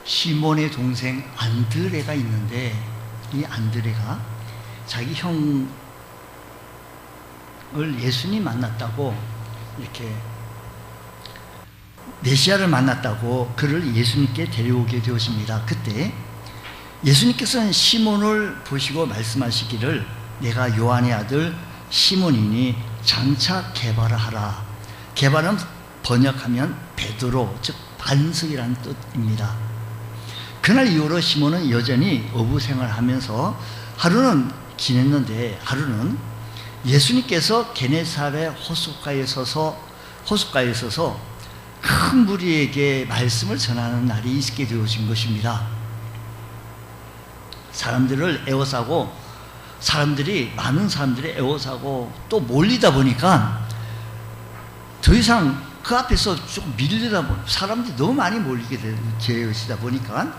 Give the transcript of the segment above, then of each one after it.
시몬의 동생 안드레가 있는데, 이 안드레가 자기 형을 예수님 만났다고, 이렇게 메시아를 만났다고 그를 예수님께 데려오게 되었습니다. 그때 예수님께서는 시몬을 보시고 말씀하시기를, 내가 요한의 아들 시몬이니 장차 게바라하라. 게바는 번역하면 베드로, 즉 반석이라는 뜻입니다. 그날 이후로 시몬은 여전히 어부 생활하면서 하루는 지냈는데, 하루는 예수님께서 게네사렛 호숫가에 서서 큰 무리에게 말씀을 전하는 날이 있게 되어진 것입니다. 많은 사람들이 에워싸고 또 몰리다 보니까 더 이상 그 앞에서 조금 밀리다 보니, 사람들이 너무 많이 몰리게 되어지다 보니까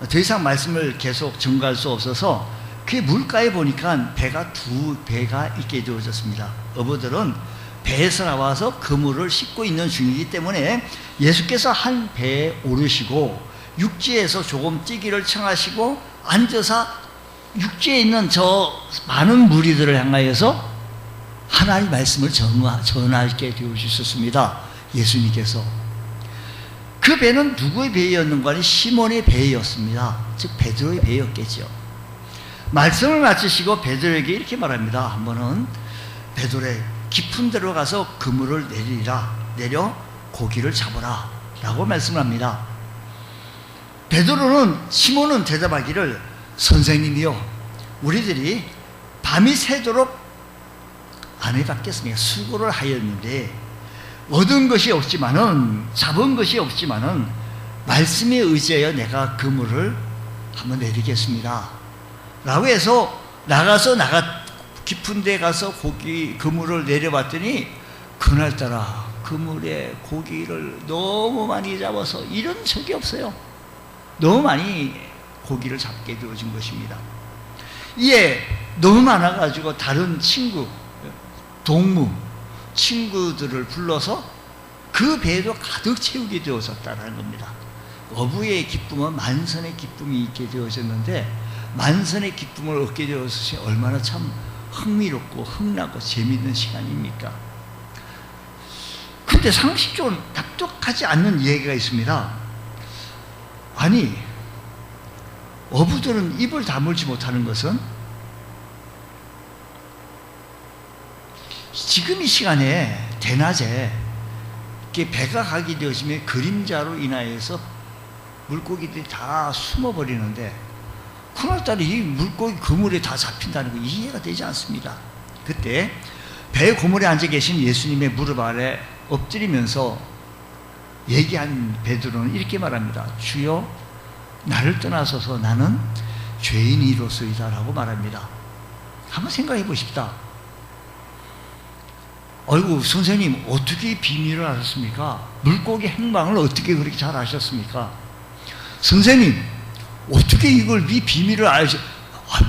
더 이상 말씀을 계속 전가할 수 없어서 그 물가에 보니까 배가 두 배가 있게 되어졌습니다. 어부들은 배에서 나와서 그물을 싣고 있는 중이기 때문에 예수께서 한 배에 오르시고 육지에서 조금 뛰기를 청하시고 앉아서 육지에 있는 저 많은 무리들을 향하여서 하나님의 말씀을 전하게 되어주셨습니다. 예수님께서. 그 배는 누구의 배였는가 하니 시몬의 배였습니다. 즉 베드로의 배였겠죠. 말씀을 마치시고 베드로에게 이렇게 말합니다. 한 번은 베드로에 깊은 데로 가서 그물을 내려 고기를 잡아라 라고 말씀을 합니다. 시몬은 대답하기를, 선생님이요, 우리들이 밤이 새도록 안 해봤겠습니까? 수고를 하였는데 얻은 것이 없지만은, 잡은 것이 없지만은 말씀에 의지하여 내가 그물을 한번 내리겠습니다 라고 해서 깊은 데 가서 그물을 내려봤더니 그날따라 그물에 고기를 너무 많이 잡아서 이런 적이 없어요. 너무 많이 고기를 잡게 되어진 것입니다. 이에 너무 많아가지고 다른 친구들을 불러서 그 배도 가득 채우게 되어졌다는 겁니다. 어부의 기쁨은 만선의 기쁨이 있게 되어졌는데, 만선의 기쁨을 얻게 되었으니 얼마나 참 흥미롭고 흥나고 재미있는 시간입니까? 그런데 상식적으로 납득하지 않는 얘기가 있습니다. 아니, 어부들은 입을 다물지 못하는 것은 지금 이 시간에 대낮에 배가 가게 되었으면 그림자로 인하여서 물고기들이 다 숨어버리는데, 그날따라 이 물고기 그물에 다 잡힌다는 거 이해가 되지 않습니다. 그때 배 고물에 앉아 계신 예수님의 무릎 아래 엎드리면서 얘기한 베드로는 이렇게 말합니다. 주여, 나를 떠나서서 나는 죄인이로소이다 라고 말합니다. 한번 생각해 보십시다. 아이고, 선생님 어떻게 비밀을 아셨습니까? 물고기 행방을 어떻게 그렇게 잘 아셨습니까? 선생님 어떻게 이 비밀을 알지?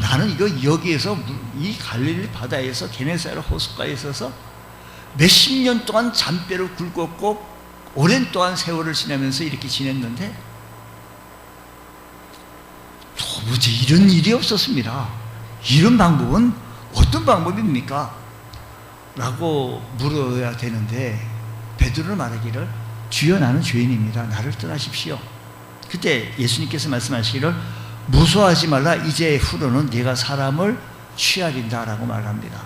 나는 여기에서 이 갈릴리 바다에서 게네사렛 호숫가에 있어서 몇십 년 동안 잠배를 굵었고 오랜 동안 세월을 지나면서 이렇게 지냈는데 도무지 이런 일이 없었습니다. 이런 방법은 어떤 방법입니까? 라고 물어야 되는데, 베드로는 말하기를, 주여, 나는 죄인입니다. 나를 떠나십시오. 그때 예수님께서 말씀하시기를, 무서워하지 말라. 이제 후로는 네가 사람을 취하린다 라고 말합니다.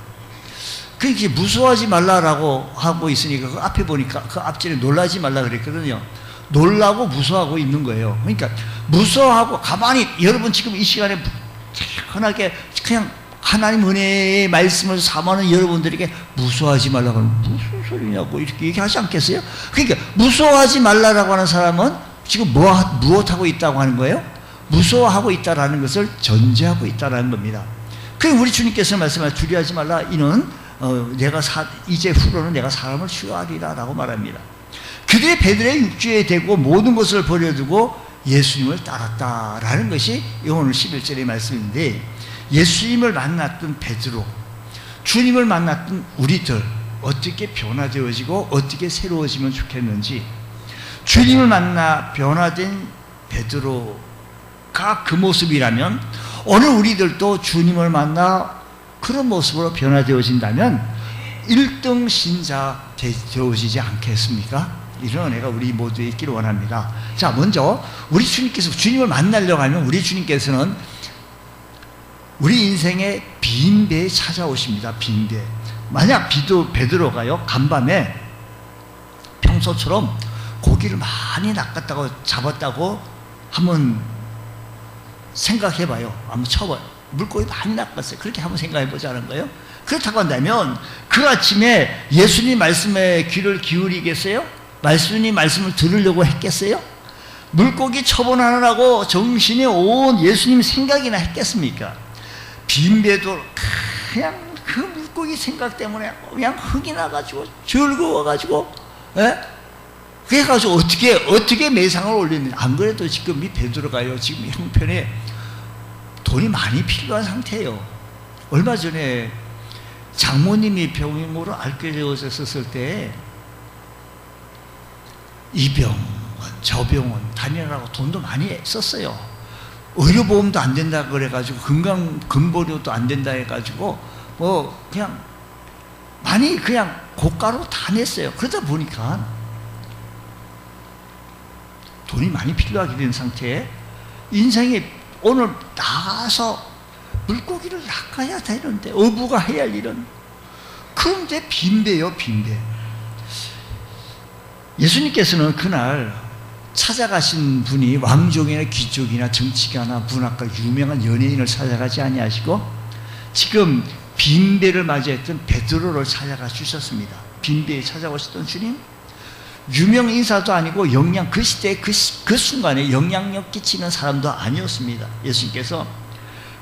그렇게 무서워하지 말라라고 하고 있으니까 그 앞에 보니까 그 앞줄에 놀라지 말라 그랬거든요. 놀라고 무서워하고 있는 거예요. 그러니까 무서워하고 가만히, 여러분 지금 이 시간에 편하게 그냥 하나님 은혜의 말씀을 삼아는 여러분들에게 무서워하지 말라고 하면 무슨 소리냐고 이렇게 얘기하지 않겠어요? 그러니까 무서워하지 말라라고 하는 사람은 지금 무엇하고 있다고 하는 거예요? 무서워하고 있다라는 것을 전제하고 있다라는 겁니다. 그럼 우리 주님께서 말씀하신 두려워하지 말라, 이는 이제 후로는 내가 사람을 취하리라 라고 말합니다. 그들의 베드로의 육지에 대고 모든 것을 버려두고 예수님을 따랐다라는 것이 오늘 11절의 말씀인데, 예수님을 만났던 베드로, 주님을 만났던 우리들 어떻게 변화되어지고 어떻게 새로워지면 좋겠는지, 주님을 만나 변화된 베드로가 그 모습이라면 오늘 우리들도 주님을 만나 그런 모습으로 변화되어진다면 1등 신자 되어지지 않겠습니까? 이런 은혜가 우리 모두에 있기를 원합니다. 자, 먼저 우리 주님께서 주님을 만나려고 하면 우리 주님께서는 우리 인생의 빈배에 찾아오십니다. 빈배. 만약 베드로가요 간밤에 평소처럼 고기를 많이 낚았다고 잡았다고 한번 생각해봐요. 한번 쳐봐요. 물고기 많이 낚았어요. 그렇게 한번 생각해보자는 거예요. 그렇다고 한다면 그 아침에 예수님 말씀에 귀를 기울이겠어요? 예수님 말씀을 들으려고 했겠어요? 물고기 처분하느라고 정신이 온 예수님 생각이나 했겠습니까? 빈배도 그냥 그 물고기 생각 때문에 그냥 흥이 나가지고 즐거워가지고, 예? 그래가지고 어떻게 매상을 올리는지. 안 그래도 지금 이 베드로가요 지금 형편에 돈이 많이 필요한 상태예요. 얼마 전에 장모님이 병으로 앓게 되어졌을 때 이 병원 저 병원 다니느라고 돈도 많이 썼어요. 의료보험도 안 된다 그래가지고 건강보료도 안 된다 해가지고 뭐 그냥 많이 그냥 고가로 다 냈어요. 그러다 보니까 돈이 많이 필요하게 된 상태에 인생에 오늘 나가서 물고기를 낚아야 되는데 어부가 해야 할 일은, 그런데 빈배요 빈배. 예수님께서는 그날 찾아가신 분이 왕족이나 귀족이나 정치가나 문학가 유명한 연예인을 찾아가지 아니하시고 지금 빈배를 맞이했던 베드로를 찾아가 주셨습니다. 빈배에 찾아오셨던 주님, 유명 인사도 아니고 그 시대에 그 순간에 영향력 끼치는 사람도 아니었습니다. 예수님께서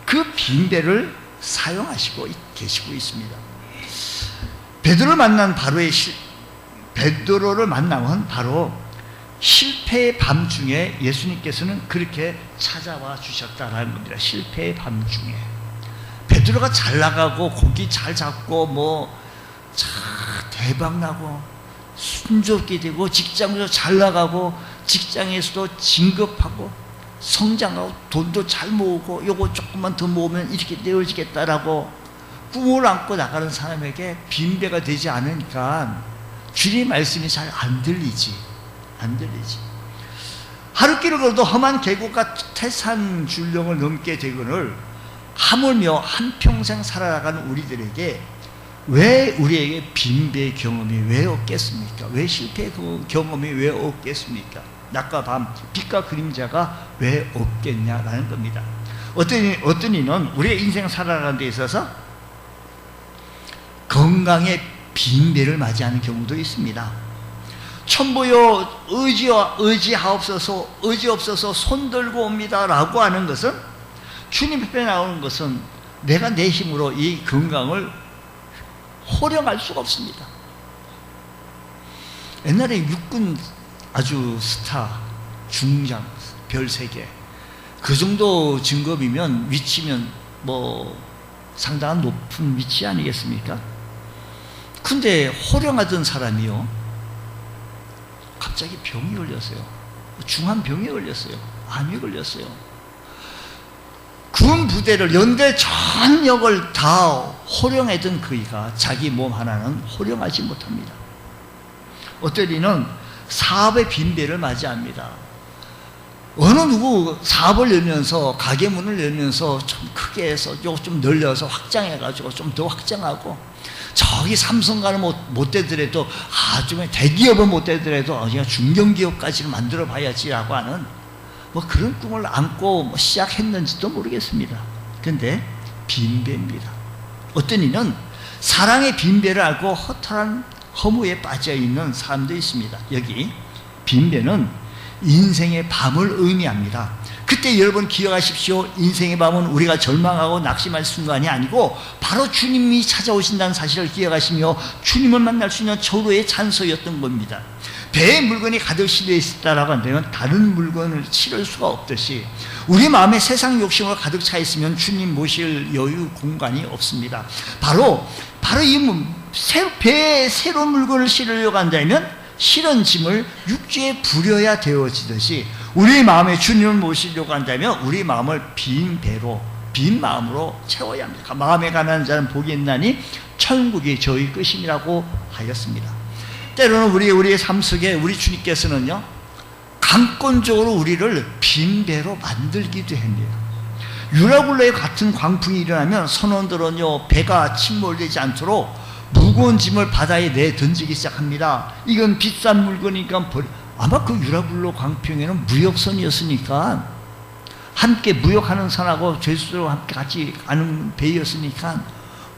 그 빈배를 사용하시고 계시고 있습니다. 베드로를 만나면 바로 실패의 밤중에 예수님께서는 그렇게 찾아와 주셨다는 겁니다. 실패의 밤중에 베드로가 잘 나가고 고기 잘 잡고 뭐 대박 나고 순조롭게 되고 직장도 잘 나가고 직장에서도 진급하고 성장하고 돈도 잘 모으고 요거 조금만 더 모으면 이렇게 되어지겠다라고 꿈을 안고 나가는 사람에게 빈배가 되지 않으니까 주님의 말씀이 잘 안 들리지. 하루길을 걸어도 험한 계곡과 태산 줄령을 넘게 되거늘 하물며 한평생 살아가는 우리들에게 왜 우리에게 빈배의 경험이 왜 없겠습니까? 왜 실패의 경험이 왜 없겠습니까? 낮과 밤, 빛과 그림자가 왜 없겠냐라는 겁니다. 어떤 이는 우리의 인생 살아가는 데 있어서 건강의 빈배를 맞이하는 경우도 있습니다. 천부여 의지하옵소서 손들고 옵니다 라고 하는 것은, 주님 앞에 나오는 것은 내가 내 힘으로 이 건강을 호령할 수가 없습니다. 옛날에 육군 아주 스타 중장 별 3개 그 정도 직급이면 위치면 뭐 상당한 높은 위치 아니겠습니까? 근데 호령하던 사람이요 갑자기 병이 걸렸어요. 중한 병에 걸렸어요. 암이 걸렸어요. 군 부대를 연대 전역을 다 호령하던 그이가 자기 몸 하나는 호령하지 못합니다. 어떤 이는 사업의 빈배를 맞이합니다. 어느 누구 사업을 열면서 가게 문을 열면서 좀 크게 해서 좀 늘려서 확장해가지고 좀 더 확장하고, 저기 삼성가는 못 되더라도 아주 대기업은 못 되더라도 그냥 중견기업까지는 만들어 봐야지라고 하는 뭐 그런 꿈을 안고 시작했는지도 모르겠습니다. 그런데 빈배입니다. 어떤 이는 사랑의 빈배를 알고 허탈한 허무에 빠져있는 사람도 있습니다. 여기 빈배는 인생의 밤을 의미합니다. 그때 여러분 기억하십시오. 인생의 밤은 우리가 절망하고 낙심할 순간이 아니고 바로 주님이 찾아오신다는 사실을 기억하시며 주님을 만날 수 있는 절호의 찬소였던 겁니다. 배에 물건이 가득 실려 있었다라고 한다면 다른 물건을 실을 수가 없듯이 우리 마음에 세상 욕심으로 가득 차 있으면 주님 모실 여유 공간이 없습니다. 바로 이 배에 새로운 물건을 실으려고 한다면 실은 짐을 육지에 부려야 되어지듯이 우리 마음에 주님을 모시려고 한다면 우리 마음을 빈 배로, 빈 마음으로 채워야 합니다. 마음에 가난한 자는 복이 있나니 천국이 저희 것임이라고 하였습니다. 때로는 우리의 삶 속에 우리 주님께서는요, 강권적으로 우리를 빈 배로 만들기도 합니다. 유라굴로에 같은 광풍이 일어나면 선원들은요, 배가 침몰되지 않도록 무거운 짐을 바다에 내던지기 시작합니다. 이건 비싼 물건이니까 아마 그 유라굴로 광풍에는 무역선이었으니까, 함께 무역하는 선하고 죄수들과 함께 같이 가는 배였으니까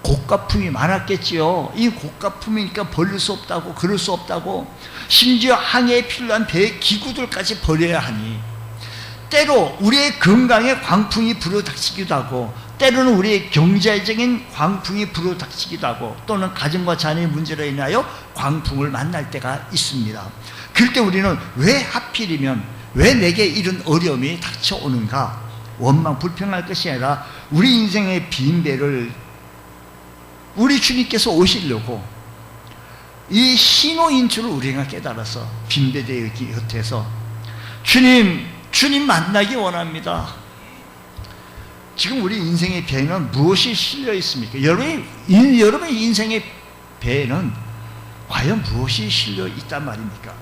고가품이 많았겠지요. 이 고가품이니까 버릴 수 없다고, 그럴 수 없다고, 심지어 항해에 필요한 배의 기구들까지 버려야 하니, 때로 우리의 건강에 광풍이 불어닥치기도 하고, 때로는 우리의 경제적인 광풍이 불어닥치기도 하고, 또는 가정과 자녀의 문제로 인하여 광풍을 만날 때가 있습니다. 그럴 때 우리는 왜 하필이면, 왜 내게 이런 어려움이 닥쳐오는가, 원망 불평할 것이 아니라 우리 인생의 빈 배를 우리 주님께서 오시려고 이 신호인 줄을 우리가 깨달아서 빈배대의 곁에서 주님 만나기 원합니다. 지금 우리 인생의 배에는 무엇이 실려 있습니까? 여러분의 인생의 배에는 과연 무엇이 실려 있단 말입니까?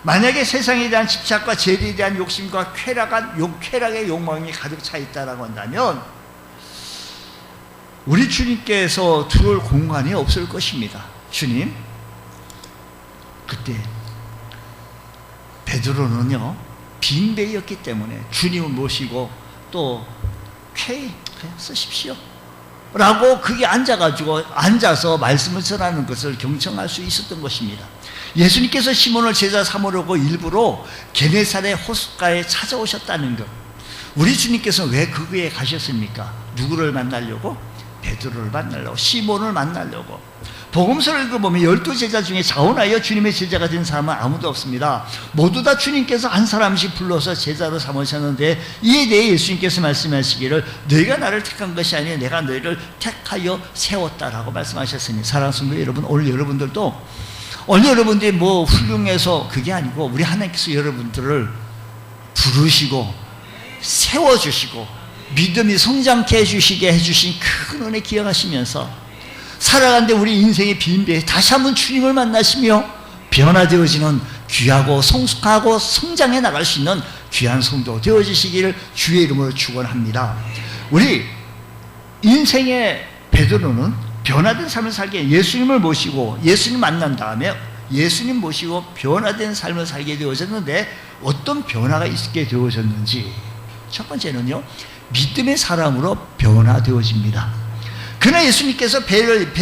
만약에 세상에 대한 집착과 재리에 대한 욕심과 쾌락의 욕망이 가득 차 있다고 한다면 우리 주님께서 들어올 공간이 없을 것입니다. 주님, 그때 베드로는요, 빈 배였기 때문에 주님을 모시고 또 그냥 쓰십시오 라고 거기 앉아서 말씀을 전하는 것을 경청할 수 있었던 것입니다. 예수님께서 시몬을 제자 삼으려고 일부러 게네사렛 호숫가에 찾아오셨다는 것, 우리 주님께서는 왜 거기에 가셨습니까? 누구를 만나려고? 베드로를 만나려고, 시몬을 만나려고. 복음서를 읽어보면 12제자 중에 자원하여 주님의 제자가 된 사람은 아무도 없습니다. 모두 다 주님께서 한 사람씩 불러서 제자로 삼으셨는데, 이에 대해 예수님께서 말씀하시기를 너희가 나를 택한 것이 아니라 내가 너희를 택하여 세웠다라고 말씀하셨으니, 사랑하는 성도 여러분, 오늘 여러분들이 뭐 훌륭해서 그게 아니고 우리 하나님께서 여러분들을 부르시고 세워주시고 믿음이 성장케 해주신 큰 은혜 기억하시면서 살아가는데 우리 인생의 빈배에 다시 한번 주님을 만나시며 변화되어지는 귀하고 성숙하고 성장해 나갈 수 있는 귀한 성도 되어지시기를 주의 이름으로 축원합니다. 우리 인생의 베드로는 변화된 삶을 살게, 예수님을 모시고 예수님 만난 다음에 예수님 모시고 변화된 삶을 살게 되어졌는데, 어떤 변화가 있게 되어졌는지, 첫 번째는요, 믿음의 사람으로 변화되어집니다. 그러나 예수님께서 배를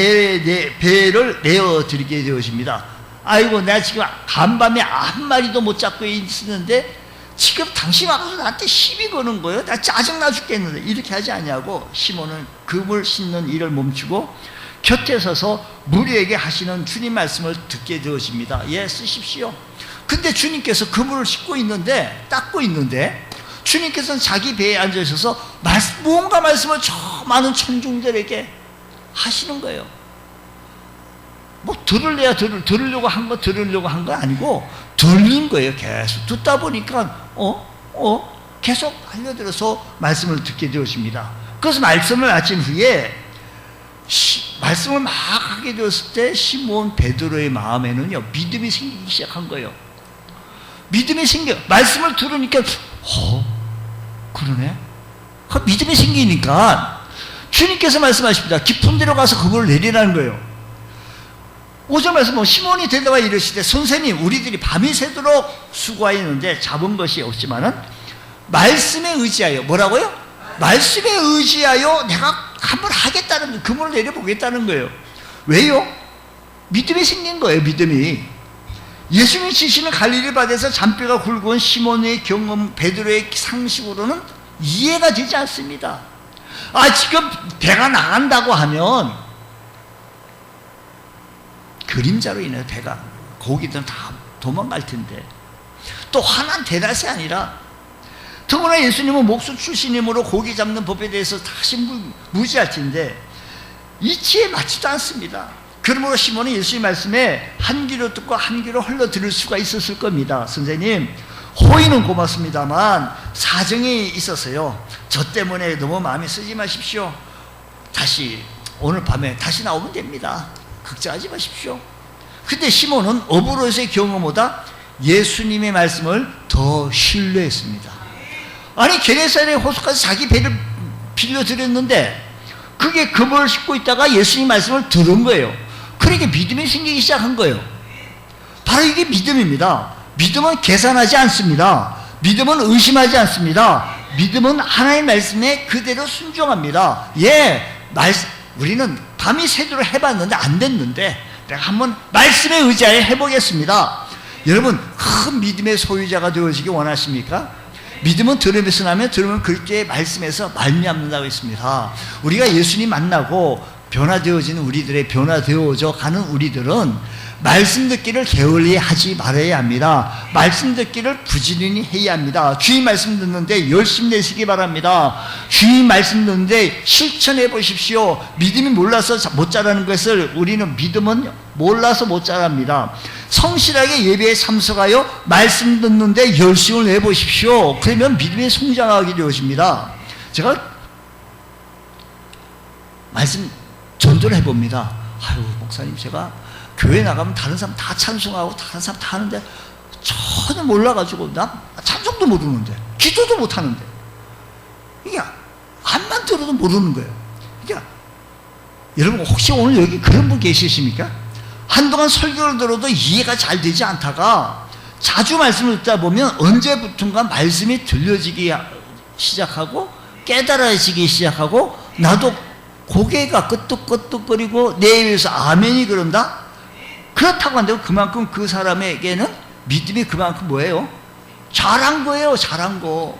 내어드리게 되어집니다. 아이고, 내가 지금 간밤에 한 마리도 못 잡고 있었는데 지금 당신 와서 나한테 시비 거는 거예요? 나 짜증나 죽겠는데. 이렇게 하지 않냐고 시몬은 그물 씻는 일을 멈추고 곁에 서서 무리에게 하시는 주님 말씀을 듣게 되어집니다. 예, 쓰십시오. 근데 주님께서 그물을 씻고 있는데, 닦고 있는데, 주님께서는 자기 배에 앉으셔서 무언가 말씀을 저 많은 청중들에게 하시는 거예요. 뭐 들으려고 한 거 아니고 들린 거예요. 계속 듣다 보니까 계속 알려들어서 말씀을 듣게 되었습니다. 그래서 말씀을 마친 후에 말씀을 막 하게 되었을 때 시몬 베드로의 마음에는요, 믿음이 생기기 시작한 거예요. 믿음이 생겨. 말씀을 들으니까 그러네. 믿음이 생기니까 주님께서 말씀하십니다. 깊은 데로 가서 그걸 내리라는 거예요. 5절 말씀 보면 시몬이 대답하여 이르시되 선생님, 우리들이 밤이 새도록 수고하였는데 잡은 것이 없지만은 말씀에 의지하여, 뭐라고요? 말씀에 의지하여 내가 한번 하겠다는, 그물을 내려보겠다는 거예요. 왜요? 믿음이 생긴 거예요. 믿음이. 예수님이 지시는 갈릴리 바다에서 잔뼈가 굵은 시몬의 경험, 베드로의 상식으로는 이해가 되지 않습니다. 지금 배가 나간다고 하면 그림자로 인해 배가, 고기들은 다 도망갈 텐데, 또 화난 대낮이 아니라, 더구나 예수님은 목수 출신이므로 고기 잡는 법에 대해서 다시 무지할 텐데 이치에 맞지도 않습니다. 그러므로 시몬은 예수님 말씀에 한 귀로 듣고 한 귀로 흘러 들을 수가 있었을 겁니다. 선생님, 호의는 고맙습니다만 사정이 있어서요. 저 때문에 너무 마음에 쓰지 마십시오. 다시 오늘 밤에 다시 나오면 됩니다. 걱정하지 마십시오. 근데 시몬은 어부로서의 경험보다 예수님의 말씀을 더 신뢰했습니다. 아니 게네사렛 호수까지 자기 배를 빌려드렸는데 그게 그물을 싣고 있다가 예수님 말씀을 들은 거예요. 그러니까 믿음이 생기기 시작한 거예요. 바로 이게 믿음입니다. 믿음은 계산하지 않습니다. 믿음은 의심하지 않습니다. 믿음은 하나님의 말씀에 그대로 순종합니다. 우리는 밤이 새도록 해봤는데 안 됐는데 내가 한번 말씀에 의지하여 해보겠습니다. 여러분, 큰 믿음의 소유자가 되어지기 원하십니까? 믿음은 들음에서 나면 들으면 그렇게 말씀에서 말미암는다고 했습니다. 우리가 예수님 만나고 변화되어지는 우리들의 변화되어져 가는 우리들은 말씀 듣기를 게을리 하지 말아야 합니다. 말씀 듣기를 부지런히 해야 합니다. 주님 말씀 듣는데 열심히 내시기 바랍니다. 주님 말씀 듣는데 실천해 보십시오. 믿음이 몰라서 못 자라는 것을 우리는 믿음은 몰라서 못 자랍니다. 성실하게 예배에 참석하여 말씀 듣는데 열심을 내보십시오. 그러면 믿음이 성장하게 되어집니다. 제가 말씀 전도를 해봅니다. 아유 목사님, 제가 교회 나가면 다른 사람 다 찬송하고 다른 사람 다 하는데 전혀 몰라가지고 나 찬송도 모르는데 기도도 못하는데 이게 암만 들어도 모르는 거예요. 그러니까 여러분 혹시 오늘 여기 그런 분 계시십니까? 한동안 설교를 들어도 이해가 잘 되지 않다가 자주 말씀을 듣다 보면 언제부턴가 말씀이 들려지기 시작하고 깨달아지기 시작하고 나도 고개가 끄덕끄덕거리고 내 입에서 아멘이 그런다? 그렇다고 한다고 그만큼 그 사람에게는 믿음이 그만큼 뭐예요? 잘한 거예요. 잘한 거.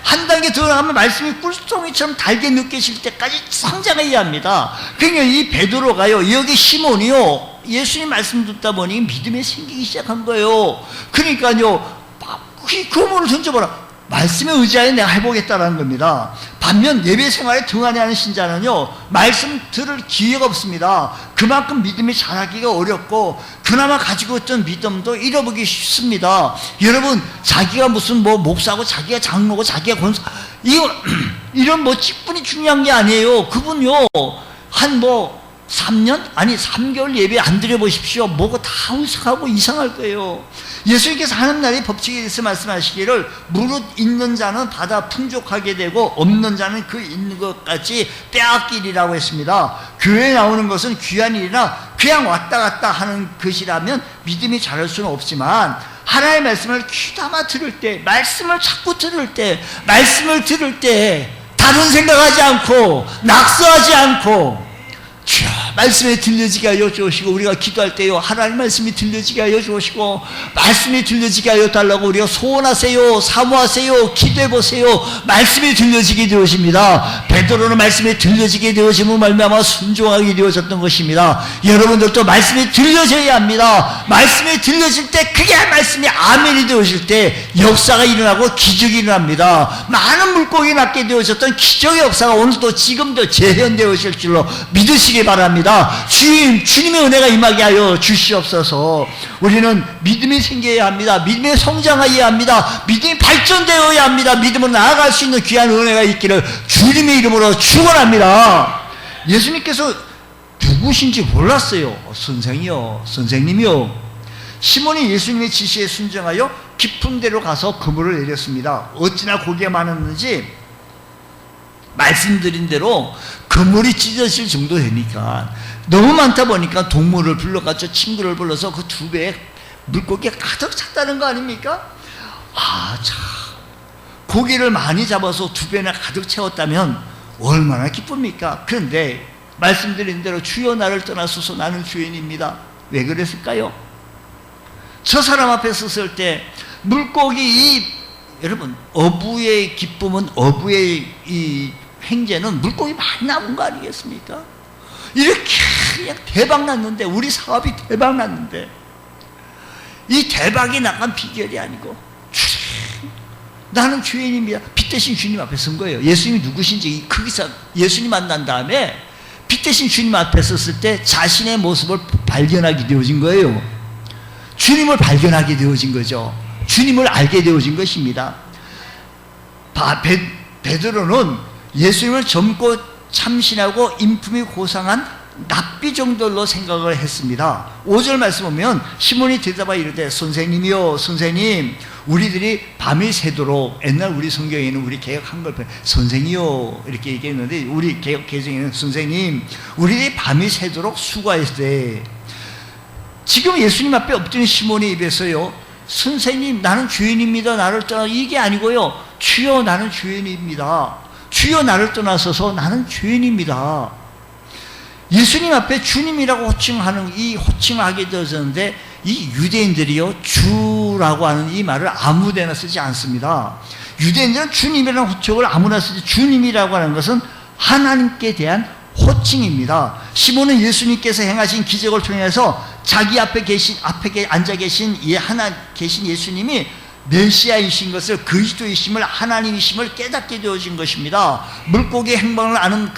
한 단계 더 나가면 말씀이 꿀송이처럼 달게 느껴질 때까지 성장해야 합니다. 그러니까 이 베드로가요, 여기 시몬이요, 예수님 말씀 듣다 보니 믿음이 생기기 시작한 거예요. 그러니까요, 그 문을 던져봐라. 말씀에 의지하여 내가 해보겠다라는 겁니다. 반면 예배 생활에 등한히 하는 신자는요, 말씀 들을 기회가 없습니다. 그만큼 믿음이 자라기가 어렵고 그나마 가지고 있던 믿음도 잃어보기 쉽습니다. 여러분, 자기가 무슨 목사고 자기가 장로고 자기가 권사, 이런 직분이 중요한 게 아니에요. 그분요, 한 3년? 아니 3개월 예배 안 드려보십시오. 뭐가 다 울싹하고 이상할 거예요. 예수님께서 하는 날의 법칙에 대해서 말씀하시기를 무릇 있는 자는 받아 풍족하게 되고 없는 자는 그 있는 것까지 빼앗기리라고 했습니다. 교회에 나오는 것은 귀한 일이나 그냥 왔다 갔다 하는 것이라면 믿음이 자랄 수는 없지만 하나님의 말씀을 귀담아 들을 때, 말씀을 자꾸 들을 때, 말씀을 들을 때 다른 생각하지 않고 낙서하지 않고 주여 말씀에 들려지게 하여 주시고, 우리가 기도할 때요 하나님 말씀이 들려지게 하여 주시고 말씀이 들려지게 하여 달라고 우리가 소원하세요, 사모하세요, 기도해보세요. 말씀이 들려지게 되어집니다. 베드로는 말씀이 들려지게 되어지면 말미암아 순종하게 되어졌던 것입니다. 여러분들도 말씀이 들려져야 합니다. 말씀이 들려질 때, 그게 말씀이 아멘이 되어질 때 역사가 일어나고 기적이 일어납니다. 많은 물고기 낳게 되어졌던 기적의 역사가 오늘도 지금도 재현되어질 줄로 믿으시기 바랍니다. 주님의 은혜가 임하게 하여 주시옵소서. 우리는 믿음이 생겨야 합니다. 믿음이 성장해야 합니다. 믿음이 발전되어야 합니다. 믿음으로 나아갈 수 있는 귀한 은혜가 있기를 주님의 이름으로 축원합니다. 예수님께서 누구신지 몰랐어요. 선생님이요. 시몬이 예수님의 지시에 순종하여 깊은 데로 가서 그물을 내렸습니다. 어찌나 고기가 많았는지 말씀드린 대로 그물이 찢어질 정도 되니까, 너무 많다 보니까 동물을 불러가지고 친구를 불러서 그 2배에 물고기가 가득 찼다는 거 아닙니까? 참, 고기를 많이 잡아서 2배나 가득 채웠다면 얼마나 기쁩니까? 그런데 말씀드린 대로 주여 나를 떠나소서 나는 죄인입니다. 왜 그랬을까요? 저 사람 앞에 섰을 때 물고기, 여러분, 어부의 기쁨은, 어부의 이 행제는 물고기 많이 나온 거 아니겠습니까? 이렇게 그냥 대박 났는데, 우리 사업이 대박 났는데, 이 대박이 나간 비결이 아니고 나는 죄인입니다. 빛 대신 주님 앞에 선 거예요. 예수님이 누구신지 거기서 예수님 만난 다음에 빛 대신 주님 앞에 섰을 때 자신의 모습을 발견하게 되어진 거예요. 주님을 발견하게 되어진 거죠. 주님을 알게 되어진 것입니다. 베드로는 예수님을 젊고 참신하고 인품이 고상한 납비 정도로 생각을 했습니다. 5절 말씀 보면 시몬이 대답하여 이르되 선생님이요 선생님 우리들이 밤이 새도록, 옛날 우리 성경에는 우리 개역 한글 선생이요 이렇게 얘기했는데 우리 개역 개정에는 선생님 우리들이 밤이 새도록 수고하였으되, 지금 예수님 앞에 엎드린 시몬의 입에서요 선생님 나는 죄인입니다 나를 떠나, 이게 아니고요 주여 나는 죄인입니다, 주여 나를 떠나서서 나는 죄인입니다. 예수님 앞에 주님이라고 호칭하는, 이 호칭하게 되어졌는데 이 유대인들이요 주라고 하는 이 말을 아무데나 쓰지 않습니다. 유대인들은 주님이라는 호칭을 아무나 쓰지, 주님이라고 하는 것은 하나님께 대한 호칭입니다. 시몬은 예수님께서 행하신 기적을 통해서 자기 앞에 앉아 계신 계신 예수님이 메시아이신 것을, 그리스도이심을, 하나님이심을 깨닫게 되어진 것입니다. 물고기 행방을 아는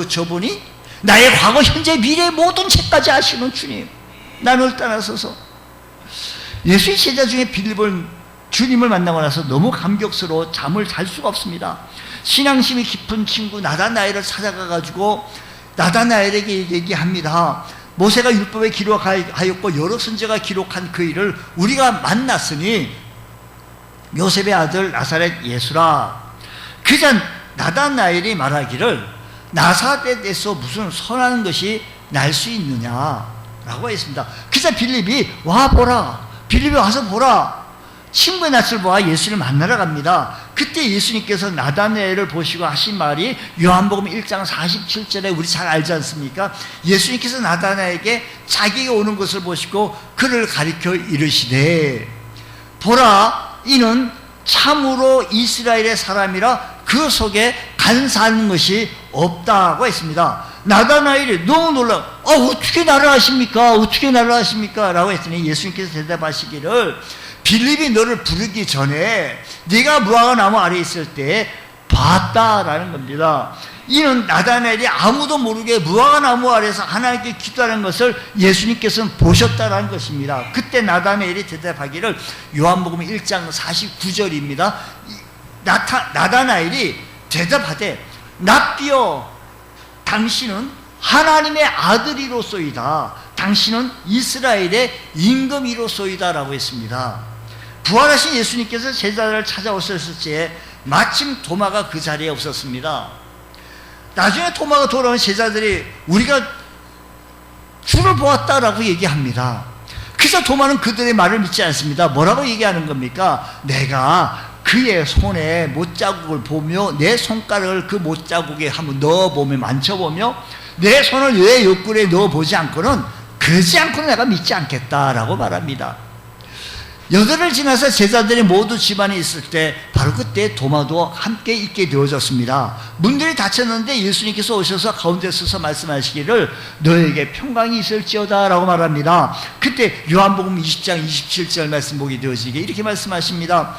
저분이 나의 과거, 현재, 미래의 모든 책까지 아시는 주님, 나를 따라서서. 예수의 제자 중에 빌립은 주님을 만나고 나서 너무 감격스러워 잠을 잘 수가 없습니다. 신앙심이 깊은 친구 나다나엘을 찾아가가지고 나다나엘에게 얘기합니다. 모세가 율법에 기록하였고 여러 선지자가 기록한 그 일을 우리가 만났으니 요셉의 아들 나사렛 예수라. 그자 나다나엘이 말하기를 나사렛에서 무슨 선한 것이 날 수 있느냐라고 했습니다. 그래서 빌립이 와보라, 빌립이 와서 보라. 친구의 낯을 보아 예수를 만나러 갑니다. 그때 예수님께서 나다나엘을 보시고 하신 말이 요한복음 1장 47절에 우리 잘 알지 않습니까? 예수님께서 나다나엘에게 자기가 오는 것을 보시고 그를 가리켜 이르시되 보라 이는 참으로 이스라엘의 사람이라 그 속에 간사하는 것이 없다고 했습니다. 나다나엘이 너무 놀라, 어떻게 나를 아십니까? 어떻게 나를 아십니까? 라고 했더니 예수님께서 대답하시기를 빌립이 너를 부르기 전에 네가 무화과 나무 아래에 있을 때 봤다라는 겁니다. 이는 나다나엘이 아무도 모르게 무화과 나무 아래에서 하나님께 기도하는 것을 예수님께서는 보셨다라는 것입니다. 그때 나다나엘이 대답하기를 요한복음 1장 49절입니다. 나다나엘이 대답하되 납비여 당신은 하나님의 아들이로소이다. 당신은 이스라엘의 임금이로소이다 라고 했습니다. 부활하신 예수님께서 제자들을 찾아오셨을 때에 마침 도마가 그 자리에 없었습니다. 나중에 도마가 돌아온 제자들이 우리가 주를 보았다라고 얘기합니다. 그래서 도마는 그들의 말을 믿지 않습니다. 뭐라고 얘기하는 겁니까? 내가 그의 손에 못자국을 보며 내 손가락을 그 못자국에 한번 넣어보며 만져보며 내 손을 내 옆구리에 넣어보지 않고는 그러지 않고는 내가 믿지 않겠다라고 말합니다. 8을 지나서 제자들이 모두 집안에 있을 때 바로 그때 도마도 함께 있게 되어졌습니다. 문들이 닫혔는데 예수님께서 오셔서 가운데 서서 말씀하시기를 너에게 평강이 있을지어다 라고 말합니다. 그때 요한복음 20장 27절 말씀 보게 되어지게 이렇게 말씀하십니다.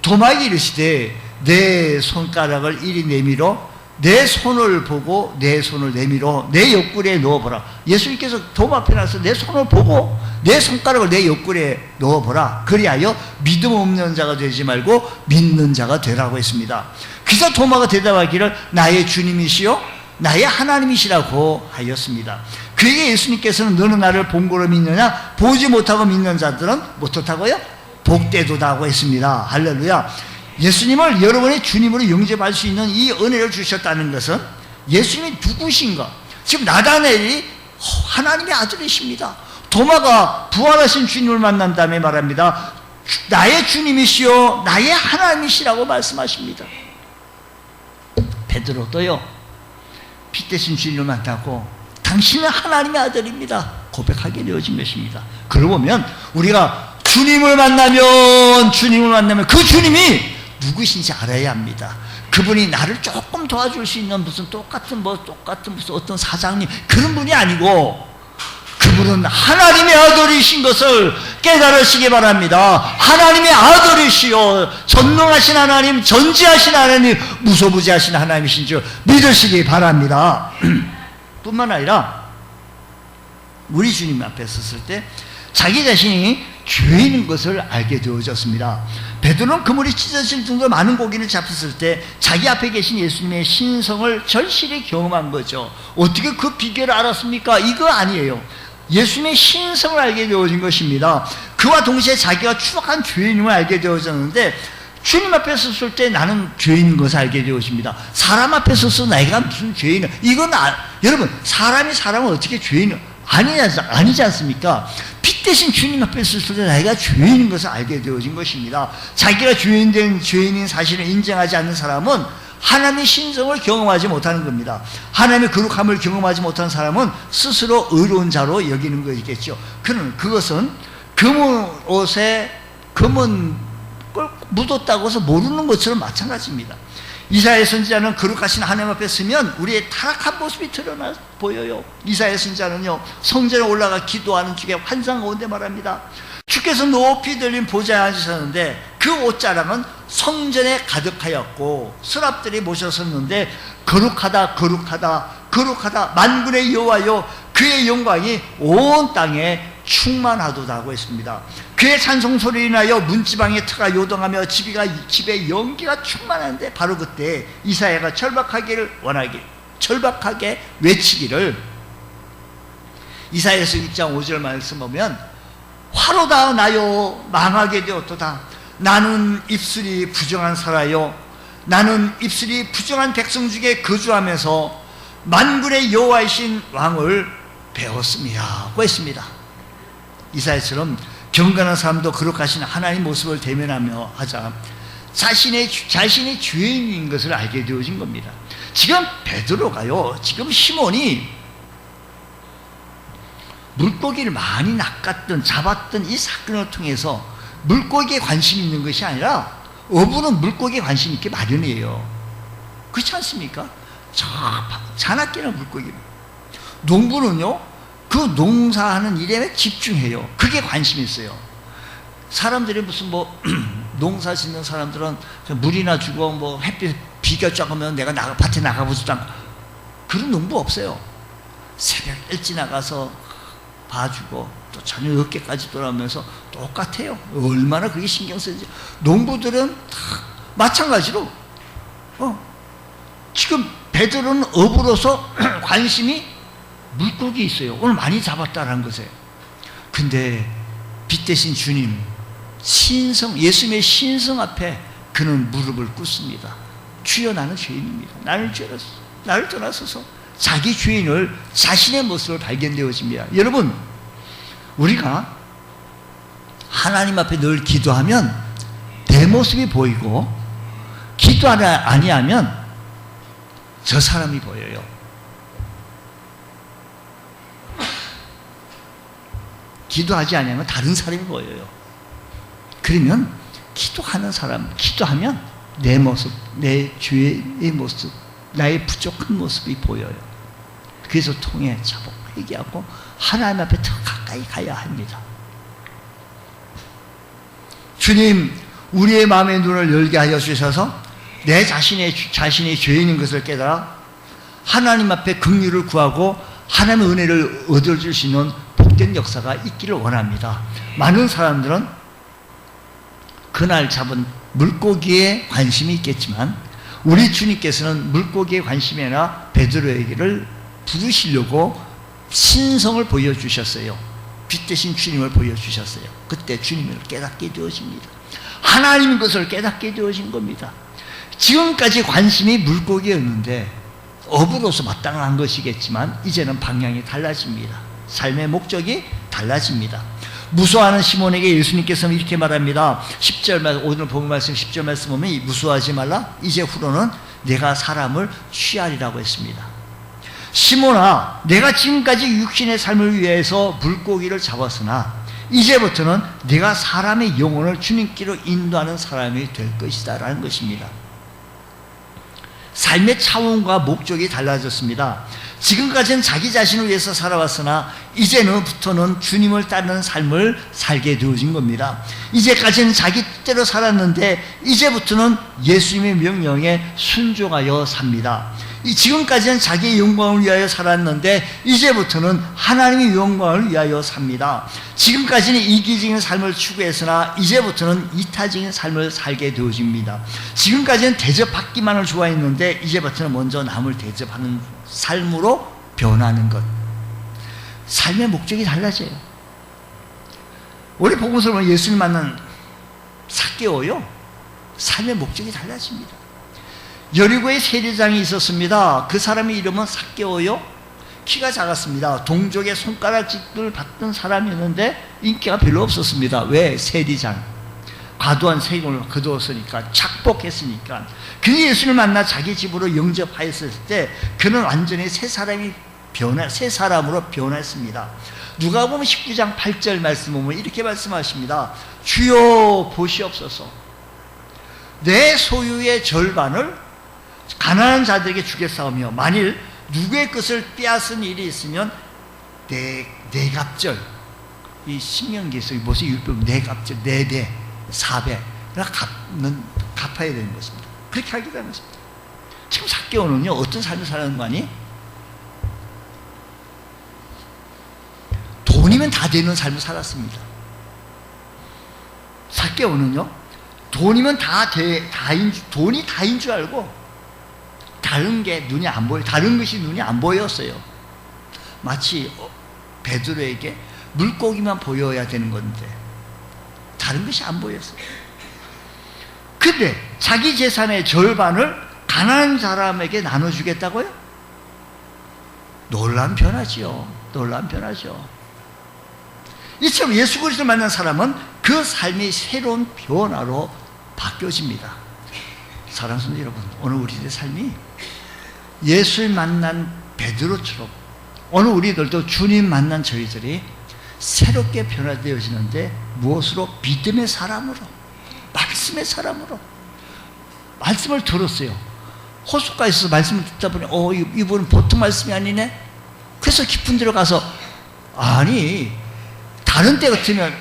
도마에게 이르시되 내 손가락을 이리 내밀어 내 손을 보고 내 손을 내밀어 내 옆구리에 넣어보라. 예수님께서 도마 앞에 나서 내 손을 보고 내 손가락을 내 옆구리에 넣어보라. 그리하여 믿음 없는 자가 되지 말고 믿는 자가 되라고 했습니다. 그래서 도마가 대답하기를 나의 주님이시요 나의 하나님이시라고 하였습니다. 그에게 예수님께서는 너는 나를 본 거로 믿느냐? 보지 못하고 믿는 자들은 어떻다고요? 복되도다고 했습니다. 할렐루야. 예수님을 여러분의 주님으로 영접할 수 있는 이 은혜를 주셨다는 것은 예수님이 누구신가? 지금 나다나엘이 하나님의 아들이십니다. 도마가 부활하신 주님을 만난 다음에 말합니다. 나의 주님이시요 나의 하나님이시라고 말씀하십니다. 베드로도요 피 대신 주님을 만나고 당신은 하나님의 아들입니다 고백하게 되어진 것입니다. 그러고 보면 우리가 주님을 만나면 그 주님이 누구신지 알아야 합니다. 그분이 나를 조금 도와줄 수 있는 무슨 똑같은 무슨 어떤 사장님 그런 분이 아니고 그분은 하나님의 아들이신 것을 깨달으시기 바랍니다. 하나님의 아들이시요 전능하신 하나님, 전지하신 하나님, 무소부지하신 하나님이신 줄 믿으시기 바랍니다. 뿐만 아니라 우리 주님 앞에 섰을 때 자기 자신이 죄인인 것을 알게 되어졌습니다. 베드로는 그물이 찢어질 정도로 많은 고기를 잡혔을 때 자기 앞에 계신 예수님의 신성을 절실히 경험한 거죠. 어떻게 그 비결을 알았습니까? 이거 아니에요. 예수님의 신성을 알게 되어진 것입니다. 그와 동시에 자기가 추악한 죄인임을 알게 되어졌는데, 주님 앞에 섰을 때 나는 죄인인 것을 알게 되어집니다. 사람 앞에 서서 내가 무슨 죄인을, 이건 여러분, 사람이 사람을 어떻게 죄인을 아니지 않습니까? 피 대신 주님 앞에 섰을 때 내가 죄인인 것을 알게 되어진 것입니다. 자기가 죄인인 사실을 인정하지 않는 사람은 하나님의 신성을 경험하지 못하는 겁니다. 하나님의 거룩함을 경험하지 못한 사람은 스스로 의로운 자로 여기는 것이겠죠. 그것은 검은 옷에 검은 걸 묻었다고 해서 모르는 것처럼 마찬가지입니다. 이사야 선지자는 거룩하신 하나님 앞에 서면 우리의 타락한 모습이 드러나 보여요. 이사야 선지자는요, 성전에 올라가 기도하는 중에 환상 가운데 말합니다. 주께서 높이 들린 보좌에 앉으셨는데 그 옷자락은 성전에 가득하였고 서랍들이 모셔섰는데 거룩하다 거룩하다 거룩하다 만군의 여호와여, 그의 영광이 온 땅에 충만하도다고 했습니다. 그의 찬송 소리를 인하여 문지방의 터가 요동하며 집에 연기가 충만한데, 바로 그때 이사야가 절박하게 외치기를, 이사야서 6장 5절 말씀 보면, 화로다 나요 망하게 되었도다. 나는 입술이 부정한 사라요, 나는 입술이 부정한 백성 중에 거주하면서 만군의 여호와이신 왕을 배웠습니다고 했습니다. 이사야처럼 경건한 사람도 거룩하신 하나님 모습을 대면하며 하자 자신이 죄인인 것을 알게 되어진 겁니다. 지금 베드로가요, 지금 시몬이 물고기를 많이 잡았던 이 사건을 통해서 물고기에 관심이 있는 것이 아니라, 어부는 물고기에 관심 있게 마련이에요. 그렇지 않습니까? 자나깨나 물고기. 농부는요, 그 농사하는 일에 집중해요. 그게 관심이 있어요. 사람들이 무슨 농사 짓는 사람들은 물이나 주고 햇빛 비가 쫙 오면 내가 밭에 나가보지도 않고, 그런 농부 없어요. 새벽 일찍 나가서 봐주고 또 저녁 늦게까지 돌아오면서 똑같아요. 얼마나 그게 신경 쓰지. 농부들은 다 마찬가지로 지금 베드로는 어부로서 관심이 물고기 있어요. 오늘 많이 잡았다라는 것에. 근데 빛 대신 주님 예수님의 신성 앞에 그는 무릎을 꿇습니다. 주여, 나는 죄인입니다. 나를 떠나소서. 자기 죄인을, 자신의 모습을 발견되어집니다. 여러분, 우리가 하나님 앞에 늘 기도하면 내 모습이 보이고, 기도 아니하면 저 사람이 보여요. 기도하지 않으면 다른 사람이 보여요. 그러면 기도하면 내 모습, 내 죄의 모습, 나의 부족한 모습이 보여요. 그래서 통해 회개하고 하나님 앞에 더 가까이 가야 합니다. 주님, 우리의 마음의 눈을 열게 하여 주셔서 내 자신이 죄인인 것을 깨달아 하나님 앞에 긍휼을 구하고 하나님의 은혜를 얻어줄 수 있는 복된 역사가 있기를 원합니다. 많은 사람들은 그날 잡은 물고기에 관심이 있겠지만, 우리 주님께서는 물고기에 관심이 아니라 베드로에게를 부르시려고 신성을 보여주셨어요. 빛 대신 주님을 보여주셨어요. 그때 주님을 깨닫게 되어집니다. 하나님인 것을 깨닫게 되어진 겁니다. 지금까지 관심이 물고기였는데 어부로서 마땅한 것이겠지만 이제는 방향이 달라집니다. 삶의 목적이 달라집니다. 무수하는 시몬에게 예수님께서는 이렇게 말합니다. 10절, 오늘 본 말씀 10절 말씀 보면, 무수하지 말라, 이제 후로는 내가 사람을 취하리라고 했습니다. 시몬아, 내가 지금까지 육신의 삶을 위해서 물고기를 잡았으나 이제부터는 내가 사람의 영혼을 주님께로 인도하는 사람이 될 것이다 라는 것입니다. 삶의 차원과 목적이 달라졌습니다. 지금까지는 자기 자신을 위해서 살아왔으나 이제는부터는 주님을 따르는 삶을 살게 되어진 겁니다. 이제까지는 자기 뜻대로 살았는데 이제부터는 예수님의 명령에 순종하여 삽니다. 지금까지는 자기의 영광을 위하여 살았는데 이제부터는 하나님의 영광을 위하여 삽니다. 지금까지는 이기적인 삶을 추구했으나 이제부터는 이타적인 삶을 살게 되어집니다. 지금까지는 대접받기만을 좋아했는데 이제부터는 먼저 남을 대접하는 삶으로 변하는 것. 삶의 목적이 달라져요. 우리 복음서를 보면 예수님 만난 삭개오요, 삶의 목적이 달라집니다. 여리고에 세리장이 있었습니다. 그 사람의 이름은 삭개오요. 키가 작았습니다. 동족의 손가락질을 받던 사람이었는데 인기가 별로 없었습니다. 왜? 세리장. 과도한 세금을 거두었으니까, 착복했으니까. 그 예수를 만나 자기 집으로 영접하였을 때 그는 완전히 새 사람으로 변했습니다. 누가복음 19장 8절 말씀 보면 이렇게 말씀하십니다. 주여 보시옵소서. 내 소유의 절반을 가난한 자들에게 주겠사오며 만일 누구의 것을 빼앗은 일이 있으면 네 갑절, 이 신명기에서 무슨 율법 네 갑절, 4배, 4배 갚아야 되는 것입니다. 그렇게 하겠다는 것입니다. 지금 삭개오는요 어떤 삶을 사는 거 아니? 돈이면 다 되는 삶을 살았습니다. 삭개오는요 돈이면 돈이 다인 줄 알고 다른 게 눈이 안 보여, 다른 것이 눈이 안 보였어요. 마치 베드로에게 물고기만 보여야 되는 건데 다른 것이 안 보였어요. 근데 자기 재산의 절반을 가난한 사람에게 나눠주겠다고요? 놀라운 변화지요. 놀라운 변화죠. 이처럼 예수 그리스도를 만난 사람은 그 삶이 새로운 변화로 바뀌어집니다. 사랑하는 성도 여러분, 오늘 우리들의 삶이 예수를 만난 베드로처럼 오늘 우리들도 주님 만난 저희들이 새롭게 변화되어지는데 무엇으로? 믿음의 사람으로, 말씀의 사람으로. 말씀을 들었어요. 호숫가에 있어서 말씀을 듣다 보니 이분은 보통 말씀이 아니네. 그래서 깊은 데로 가서 아니 다른 때 같으면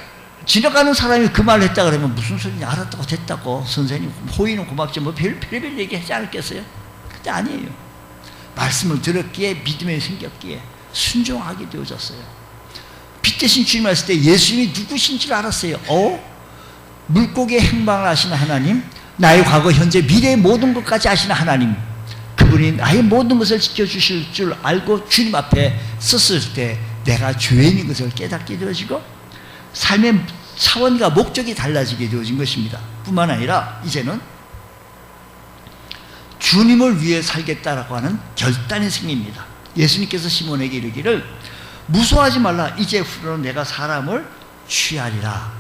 지나가는 사람이 그 말을 했다 그러면 무슨 소리인지 알았다고 됐다고 선생님 호의는 고맙지 뭐 별별 얘기하지 않았겠어요? 그때 아니에요. 말씀을 들었기에 믿음이 생겼기에 순종하게 되어졌어요. 빛 대신 주님 왔을 때 예수님이 누구신 줄 알았어요. 물고기의 행방을 아시는 하나님, 나의 과거 현재 미래의 모든 것까지 아시는 하나님, 그분이 나의 모든 것을 지켜주실 줄 알고 주님 앞에 섰을 때 내가 죄인인 것을 깨닫게 되어지고 삶의 차원과 목적이 달라지게 되어진 것입니다. 뿐만 아니라 이제는 주님을 위해 살겠다라고 하는 결단이 생깁니다. 예수님께서 시몬에게 이르기를 무서워하지 말라. 이제부터는 내가 사람을 취하리라.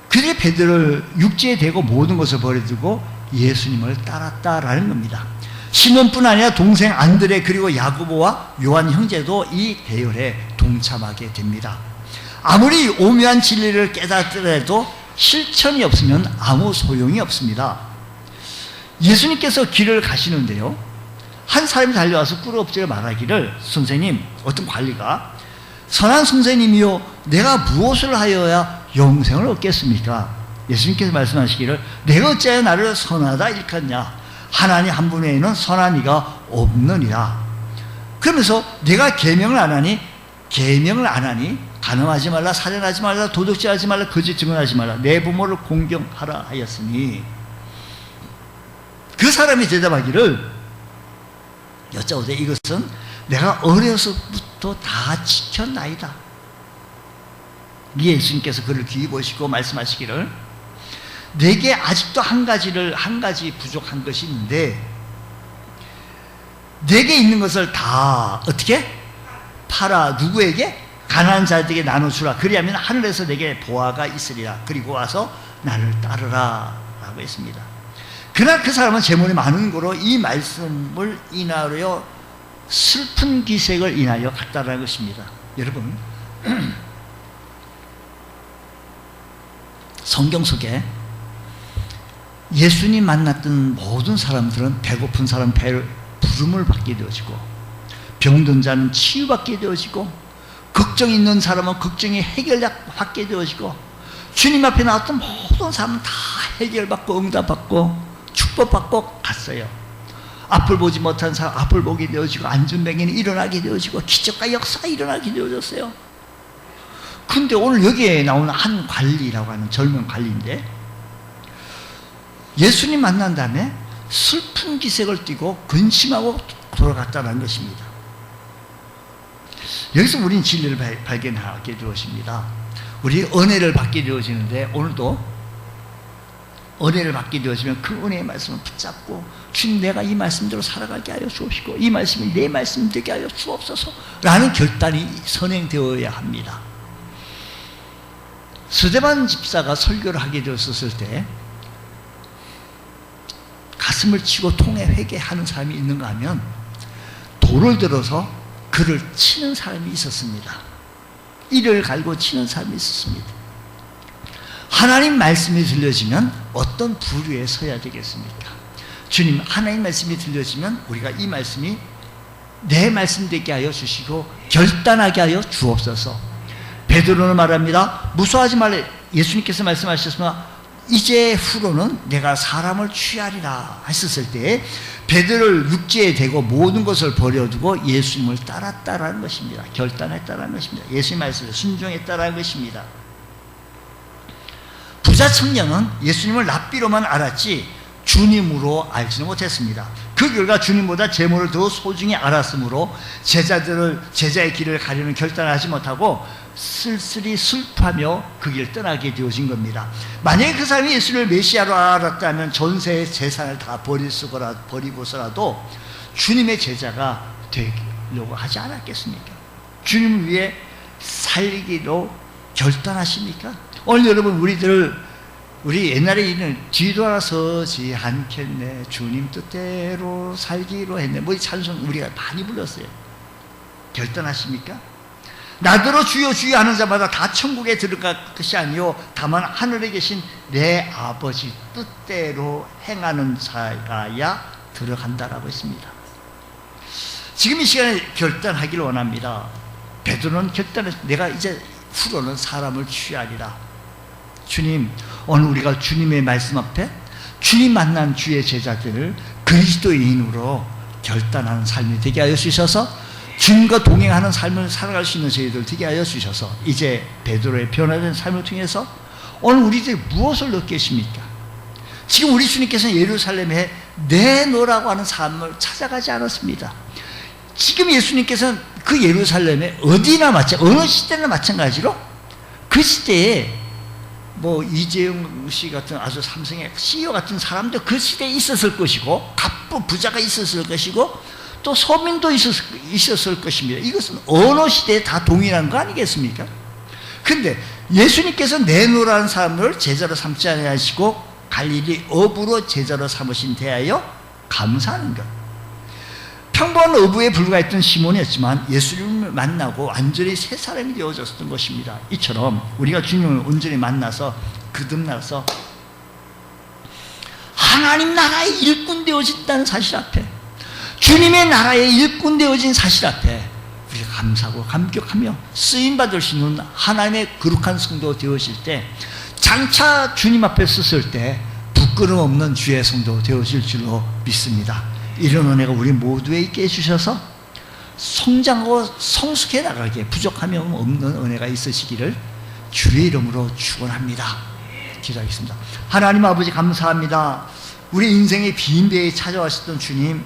그들이 베드로를 육지에 대고 모든 것을 버려두고 예수님을 따랐다라는 겁니다. 시몬뿐 아니라 동생 안드레 그리고 야고보와 요한 형제도 이 대열에 동참하게 됩니다. 아무리 오묘한 진리를 깨닫더라도 실천이 없으면 아무 소용이 없습니다. 예수님께서 길을 가시는데요, 한 사람이 달려와서 꿇어 엎드려 말하기를 선생님, 어떤 관리가 선한 선생님이요 내가 무엇을 하여야 영생을 얻겠습니까? 예수님께서 말씀하시기를 내가 어찌하여 나를 선하다 일컫냐? 하나님 한 분 외에는 선한 이가 없느니라. 그러면서 내가 계명을 안 하니 간음하지 말라, 살인하지 말라, 도둑질하지 말라, 거짓 증언하지 말라, 내 부모를 공경하라 하였으니, 그 사람이 대답하기를 여짜오되 이것은 내가 어려서부터 다 지켰나이다. 예수님께서 그를 귀히 보시고 말씀하시기를 내게 아직도 한 가지 부족한 것이 있는데 내게 있는 것을 다 어떻게? 팔아 누구에게? 가난한 자들에게 나눠주라. 그리하면 하늘에서 내게 보화가 있으리라. 그리고 와서 나를 따르라 라고 했습니다. 그날 그 사람은 재물이 많은 거로 이 말씀을 인하여 슬픈 기색을 인하여 갔다라는 것입니다. 여러분, 성경 속에 예수님 만났던 모든 사람들은 배고픈 사람은 부름을 받게 되어지고, 병든 자는 치유받게 되어지고, 걱정이 있는 사람은 걱정이 해결받게 되어지고, 주님 앞에 나왔던 모든 사람은 다 해결받고 응답받고 축복받고 갔어요. 앞을 보지 못한 사람 앞을 보게 되어지고, 안전병에는 일어나게 되어지고, 기적과 역사가 일어나게 되어졌어요. 근데 오늘 여기에 나오는 한 관리라고 하는 젊은 관리인데, 예수님 만난 다음에 슬픈 기색을 띠고 근심하고 돌아갔다는 것입니다. 여기서 우리는 진리를 발견하게 되어집니다. 우리 은혜를 받게 되어지는데, 오늘도 은혜를 받게 되어지면 그 은혜의 말씀을 붙잡고, 주님 내가 이 말씀대로 살아가게 하여 주옵시고, 이 말씀이 내 말씀 되게 하여 주옵소서 라는 결단이 선행되어야 합니다. 스데반 집사가 설교를 하게 되었을 때 가슴을 치고 통해 회개하는 사람이 있는가 하면, 돌을 들어서 그를 치는 사람이 있었습니다. 이를 갈고 치는 사람이 있었습니다. 하나님 말씀이 들려지면 어떤 부류에 서야 되겠습니까? 주님, 하나님 말씀이 들려지면 우리가 이 말씀이 내 말씀 되게 하여 주시고 결단하게 하여 주옵소서. 베드로는 말합니다. 무서워하지 말래. 예수님께서 말씀하셨으나 이제 후로는 내가 사람을 취하리라 하셨을 때, 베드로를 육지에 대고 모든 것을 버려두고 예수님을 따랐다라는 것입니다. 결단했다라는 것입니다. 예수님 말씀에 순종했다라는 것입니다. 부자 청년은 예수님을 랍비로만 알았지 주님으로 알지는 못했습니다. 그 결과 주님보다 재물을 더 소중히 알았으므로 제자의 길을 가려는 결단을 하지 못하고 쓸쓸히 슬퍼하며 그 길을 떠나게 되어진 겁니다. 만약에 그 사람이 예수를 메시아로 알았다면 전세의 재산을 다 버리고서라도 주님의 제자가 되려고 하지 않았겠습니까? 주님을 위해 살기로 결단하십니까? 오늘 여러분, 우리 옛날에 이는 뒤돌아서지 않겠네, 주님 뜻대로 살기로 했네, 뭐 이 찬송 우리가 많이 불렀어요. 결단하십니까? 나더러 주여 주여 하는 자마다 다 천국에 들어갈 것이 아니요 다만 하늘에 계신 내 아버지 뜻대로 행하는 자가야 들어간다라고 했습니다. 지금 이 시간에 결단하기를 원합니다. 베드로는 결단했습니다. 내가 이제 후로는 사람을 취하리라. 주님, 오늘 우리가 주님의 말씀 앞에 주님 만난 주의 제자들을 그리스도인으로 결단하는 삶이 되게 하여 주셔서, 주님과 동행하는 삶을 살아갈 수 있는 저희들 되게 하여 주셔서, 이제 베드로의 변화된 삶을 통해서 오늘 우리들이 무엇을 얻겠습니까? 지금 우리 주님께서는 예루살렘에 내노라고 하는 삶을 찾아가지 않았습니다. 지금 예수님께서는 그 예루살렘에 어느 시대나 마찬가지로 그 시대에 뭐 이재용 씨 같은 아주 삼성의 CEO 같은 사람도 그 시대에 있었을 것이고, 갑부 부자가 있었을 것이고, 또 서민도 있었을 것입니다. 이것은 어느 시대에 다 동일한 거 아니겠습니까? 근데 예수님께서 내노라는 사람을 제자로 삼지 아니하시고 갈릴리 어부로 제자로 삼으신 대하여 감사하는 것. 평범한 어부에 불과했던 시몬이었지만 예수님을 만나고 완전히 새 사람이 되어졌던 것입니다. 이처럼 우리가 주님을 온전히 만나서 거듭나서 하나님 나라의 일꾼 되어진다는 사실 앞에, 주님의 나라의 일꾼 되어진 사실 앞에 우리가 감사하고 감격하며 쓰임받을 수 있는 하나님의 거룩한 성도 되어질 때, 장차 주님 앞에 섰을 때 부끄럼 없는 주의 성도 되어질 줄로 믿습니다. 이런 은혜가 우리 모두에 있게 해주셔서 성장하고 성숙해 나가기에 부족함이 없는 은혜가 있으시기를 주의 이름으로 축원합니다. 기도하겠습니다. 하나님 아버지, 감사합니다. 우리 인생의 빈배에 찾아왔었던 주님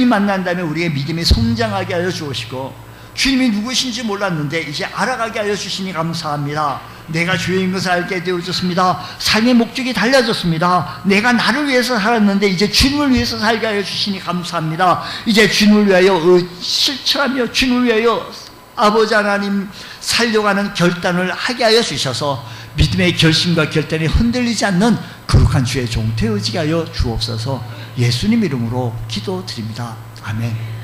만난 다음에 우리의 믿음이 성장하게 하여 주시고, 주님이 누구신지 몰랐는데 이제 알아가게 하여 주시니 감사합니다. 내가 죄인 것을 알게 되어졌습니다. 삶의 목적이 달라졌습니다. 내가 나를 위해서 살았는데 이제 주님을 위해서 살게 하여 주시니 감사합니다. 이제 주님을 위하여 실천하며 주님을 위하여 아버지 하나님 살려가는 결단을 하게 하여 주셔서 믿음의 결심과 결단이 흔들리지 않는 거룩한 주의 종 되어지게 하여 주옵소서. 예수님 이름으로 기도드립니다. 아멘.